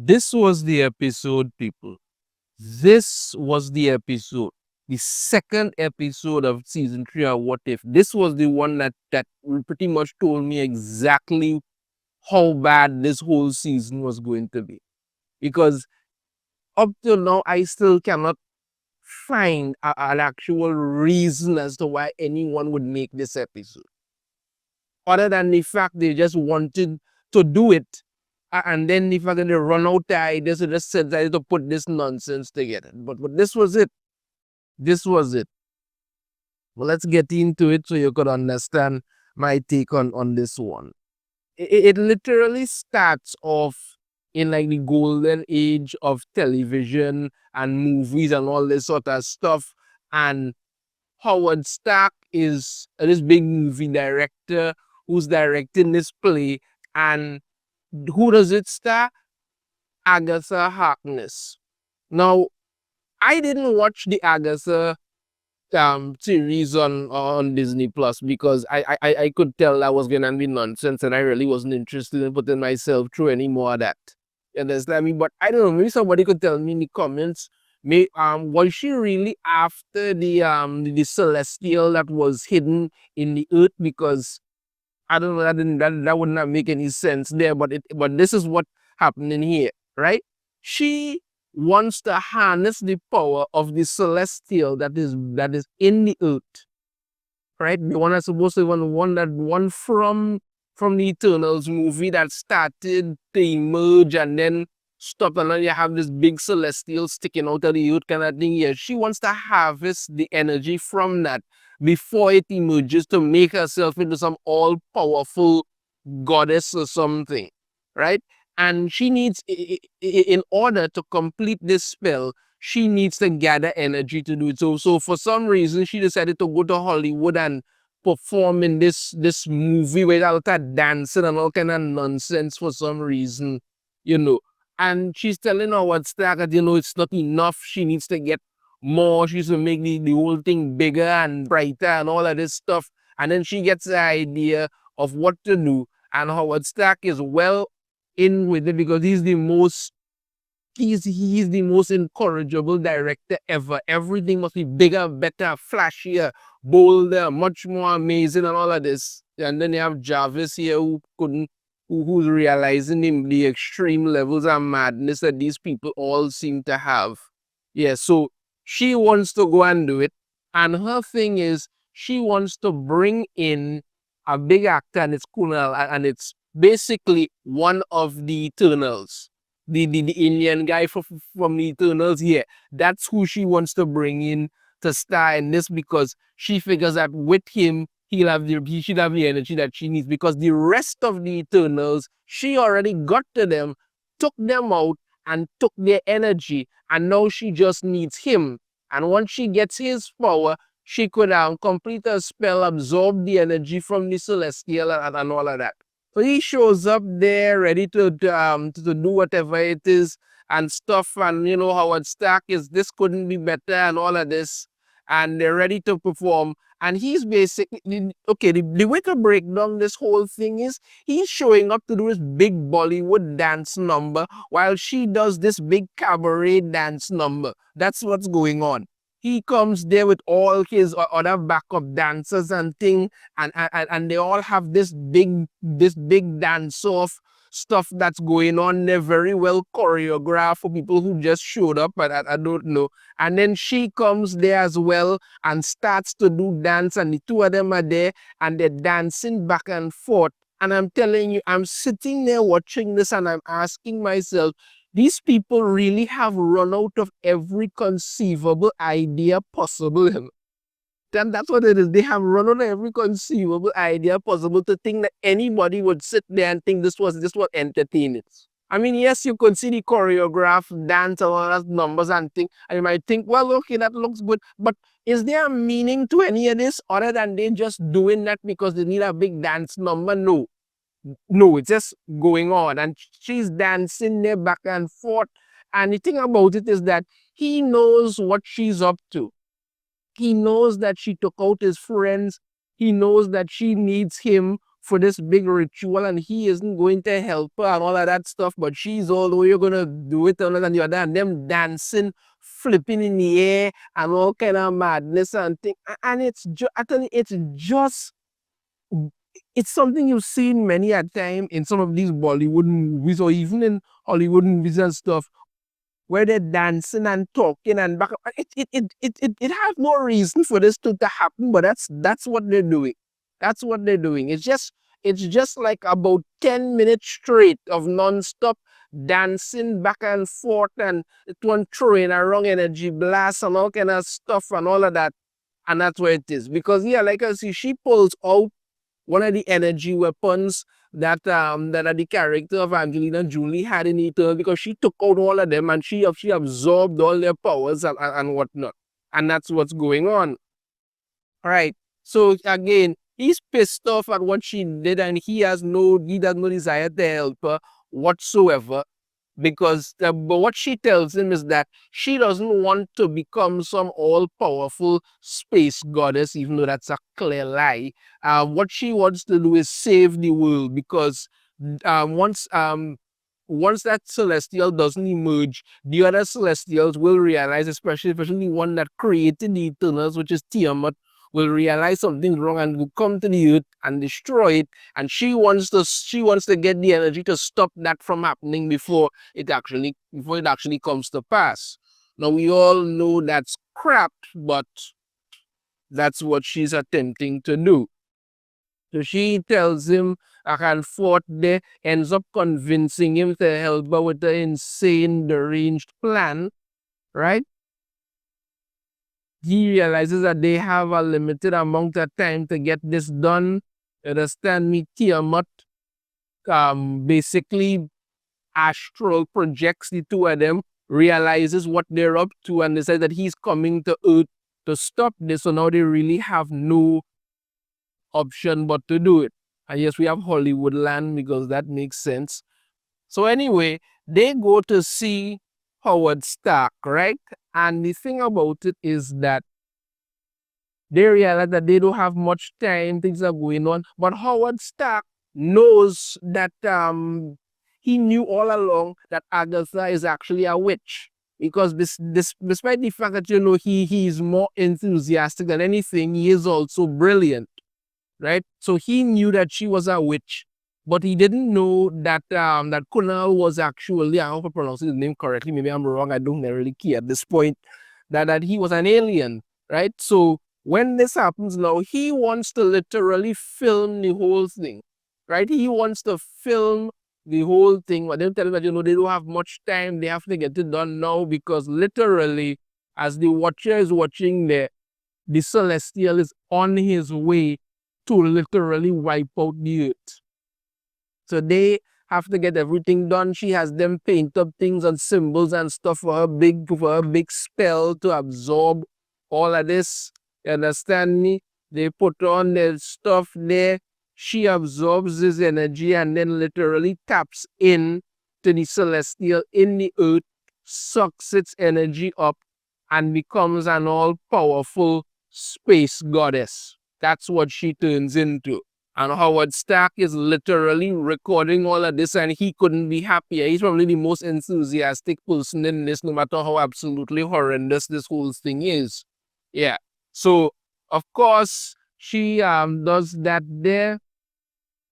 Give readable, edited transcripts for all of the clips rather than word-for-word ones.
This was the episode, people. This was the episode. The second episode of season 3 of What If. This was the one that pretty much told me exactly how bad this whole season was going to be. Because up till now, I still cannot find an actual reason as to why anyone would make this episode. Other than the fact they just wanted to do it. And then if I'm going to run out the ideas, they just decided to put this nonsense together. But this was it. This was it. Well, let's get into it so you could understand my take on this one. It literally starts off in like the golden age of television and movies and all this sort of stuff. And Howard Stark is this big movie director who's directing this play. And who does it star? Agatha Harkness. Now, I didn't watch the Agatha series on Disney Plus because I could tell that was gonna be nonsense and I really wasn't interested in putting myself through any more of that. You understand me? But I don't know, maybe somebody could tell me in the comments. Was she really after the celestial that was hidden in the earth? Because I don't know, that would not make any sense there, but this is what happening here, right? She wants to harness the power of the celestial that is in the earth, right? The one that's supposed to be one from the Eternals movie that started to emerge and then stopped, and then you have this big celestial sticking out of the earth kind of thing. Yeah, she wants to harvest the energy from that before it emerges to make herself into some all-powerful goddess or something, right? And she needs, in order to complete this spell, she needs to gather energy to do it. So for some reason, she decided to go to Hollywood and perform in this movie with all that dancing and all kind of nonsense for some reason, you know. And she's telling Howard Stark that, it's not enough. She needs to get more. She needs to make the whole thing bigger and brighter and all of this stuff. And then she gets the idea of what to do. And Howard Stark is well in with it because he's the most incorrigible director ever. Everything must be bigger, better, flashier, bolder, much more amazing, and all of this. And then you have Jarvis here who's realizing the extreme levels of madness that these people all seem to have. Yeah, so she wants to go and do it. And her thing is she wants to bring in a big actor, and it's Kunal, and it's basically one of the Eternals, the Indian guy from the Eternals. Yeah, that's who she wants to bring in to star in this because she figures that with him, he should have the energy that she needs because the rest of the Eternals, she already got to them, took them out, and took their energy, and now she just needs him. And once she gets his power, she could complete her spell, absorb the energy from the celestial and all of that. So he shows up there ready to do whatever it is and stuff. And Howard Stark is this couldn't be better and all of this. And they're ready to perform. And he's basically, okay, the way to break down this whole thing is he's showing up to do this big Bollywood dance number while she does this big cabaret dance number. That's what's going on. He comes there with all his other backup dancers and thing, and they all have this big dance off stuff that's going on. They're very well choreographed for people who just showed up, but I don't know. And then she comes there as well and starts to do dance, and the two of them are there and they're dancing back and forth. And I'm telling you, I'm sitting there watching this and I'm asking myself, these people really have run out of every conceivable idea possible. Then that's what it is. They have run out of every conceivable idea possible to think that anybody would sit there and think this was entertaining. I mean, yes, you could see the choreographed dance and all those numbers and things, and you might think, well, okay, that looks good. But is there a meaning to any of this other than they just doing that because they need a big dance number? No. No, it's just going on. And she's dancing there back and forth. And the thing about it is that he knows what she's up to. He knows that she took out his friends. He knows that she needs him for this big ritual and he isn't going to help her and all of that stuff, but she's all, oh, you're gonna do it and the other, and them dancing, flipping in the air and all kind of madness and thing. And it's just, I tell you, it's something you've seen many a time in some of these Bollywood movies or even in Hollywood movies and stuff, where they're dancing and talking and back. It has no reason for this to happen, but that's what they're doing. That's what they're doing. It's just like about 10 minutes straight of non-stop dancing back and forth, and it one throwing around energy blast and all kind of stuff and all of that. And that's where it is. Because yeah, like I see, she pulls out one of the energy weapons that the character of Angelina Jolie had in it, because she took out all of them and she absorbed all their powers and whatnot. And that's what's going on. All right. So again, he's pissed off at what she did and he has no desire to help her whatsoever, because but what she tells him is that she doesn't want to become some all-powerful space goddess, even though that's a clear lie. What she wants to do is save the world, because once that celestial doesn't emerge, the other celestials will realize, especially the one that created the Eternals, which is Tiamat, will realize something's wrong and will come to the earth and destroy it. And she wants to get the energy to stop that from happening before it actually comes to pass. Now we all know that's crap, but that's what she's attempting to do. So she tells him back and forth there, ends up convincing him to help her with the insane, deranged plan, right? He realizes that they have a limited amount of time to get this done. Understand me? Tiamat basically astral projects the two of them, realizes what they're up to, and decides that he's coming to Earth to stop this. So now they really have no option but to do it. And yes, we have Hollywood land because that makes sense. So anyway, they go to see Howard Stark, right? And the thing about it is that they realize that they don't have much time, things are going on. But Howard Stark knows that he knew all along that Agatha is actually a witch. Because despite the fact that, he is more enthusiastic than anything, he is also brilliant, right? So he knew that she was a witch, but he didn't know that Kunal was actually, I hope I pronounce his name correctly, maybe I'm wrong, I don't really care at this point, that he was an alien, right? So when this happens now, he wants to literally film the whole thing, right? He wants to film the whole thing, but they tell him that, they don't have much time, they have to get it done now, because literally, as the watcher is watching there, the celestial is on his way to literally wipe out the earth. So they have to get everything done. She has them paint up things and symbols and stuff for her big spell to absorb all of this. You understand me? They put on their stuff there. She absorbs this energy and then literally taps in to the celestial in the earth, sucks its energy up, and becomes an all-powerful space goddess. That's what she turns into. And Howard Stark is literally recording all of this, and he couldn't be happier. He's probably the most enthusiastic person in this, no matter how absolutely horrendous this whole thing is. Yeah. So, of course, she does that there.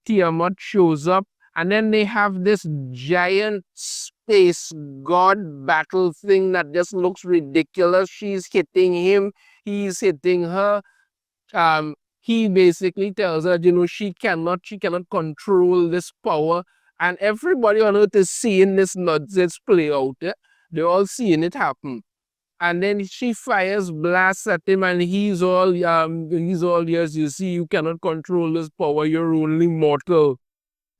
Tiamat shows up, and then they have this giant space god battle thing that just looks ridiculous. She's hitting him, he's hitting her. He basically tells her, she cannot control this power, and everybody on earth is seeing this nonsense play out. They're all seeing it happen. And then she fires blasts at him, and he's all yes, you see, you cannot control this power, you're only mortal.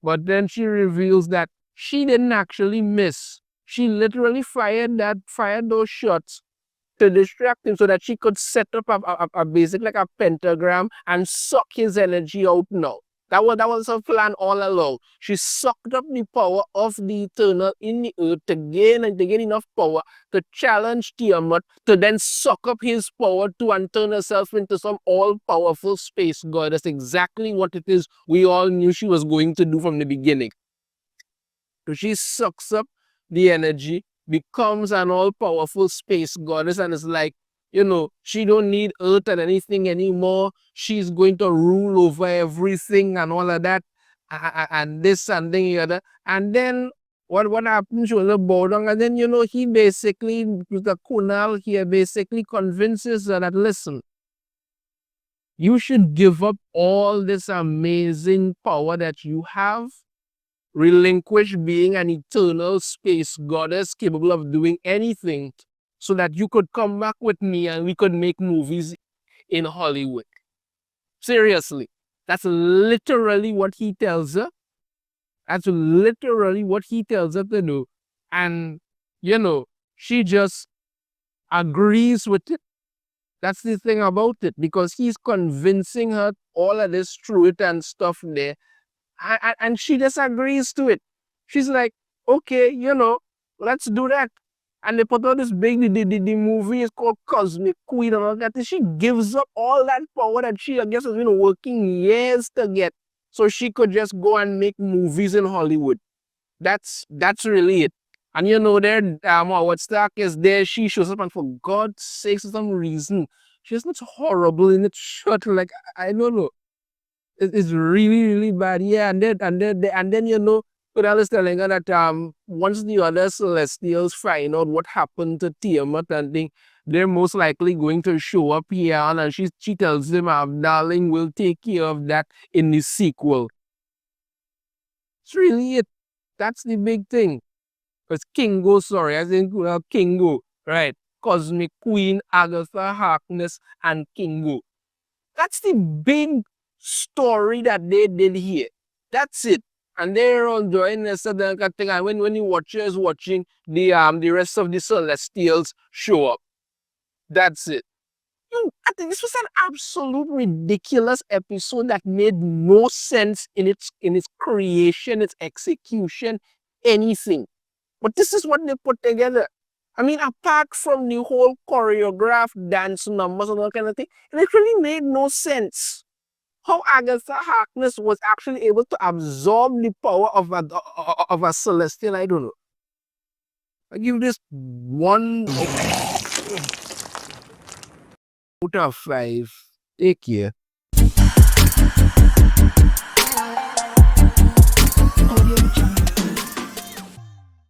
But then she reveals that she didn't actually miss. She literally fired those shots to distract him so that she could set up a basic like a pentagram and suck his energy out now. That was her plan all along. She sucked up the power of the Eternal in the earth to gain enough power to challenge Tiamat, to then suck up his power to and turn herself into some all-powerful space god. That's exactly what it is we all knew she was going to do from the beginning. So she sucks up the energy, becomes an all-powerful space goddess, and it's like, she don't need Earth and anything anymore. She's going to rule over everything and all of that, and this and then the other. And then what happened? She was a bow down, and then he basically, the Kunal here, basically convinces her that, listen, you should give up all this amazing power that you have, relinquish being an eternal space goddess capable of doing anything, so that you could come back with me and we could make movies in Hollywood. Seriously. That's literally what he tells her. That's literally what he tells her to do. And, she just agrees with it. That's the thing about it, because he's convincing her all of this truth and stuff there, and she disagrees to it. She's like, okay, let's do that. And they put out this big, the movie is called Cosmic Queen and all that. And she gives up all that power that she, I guess, has been working years to get, so she could just go and make movies in Hollywood. That's really it. And there, Howard Stark is there. She shows up, and for God's sake, for some reason, she's not horrible in it. Shut, like, I don't know. It's really, really bad. Yeah, and then Kunal is telling her that once the other Celestials find out what happened to Tiamat, and they're most likely going to show up here, and she tells him, darling, we'll take care of that in the sequel. It's really it. That's the big thing. Because Kingo, sorry, I think Kingo, right? Cosmic Queen, Agatha Harkness, and Kingo. That's the big story that they did here. That's it. And they're all enjoying this thing. And when the watcher is watching, the rest of the Celestials show up. That's it. I think this was an absolute ridiculous episode that made no sense in its creation, its execution, anything. But this is what they put together. I mean, apart from the whole choreographed dance numbers and all kind of thing, it literally made no sense. How Agatha Harkness was actually able to absorb the power of a celestial, I don't know. I give this 1 out of 5. Take care.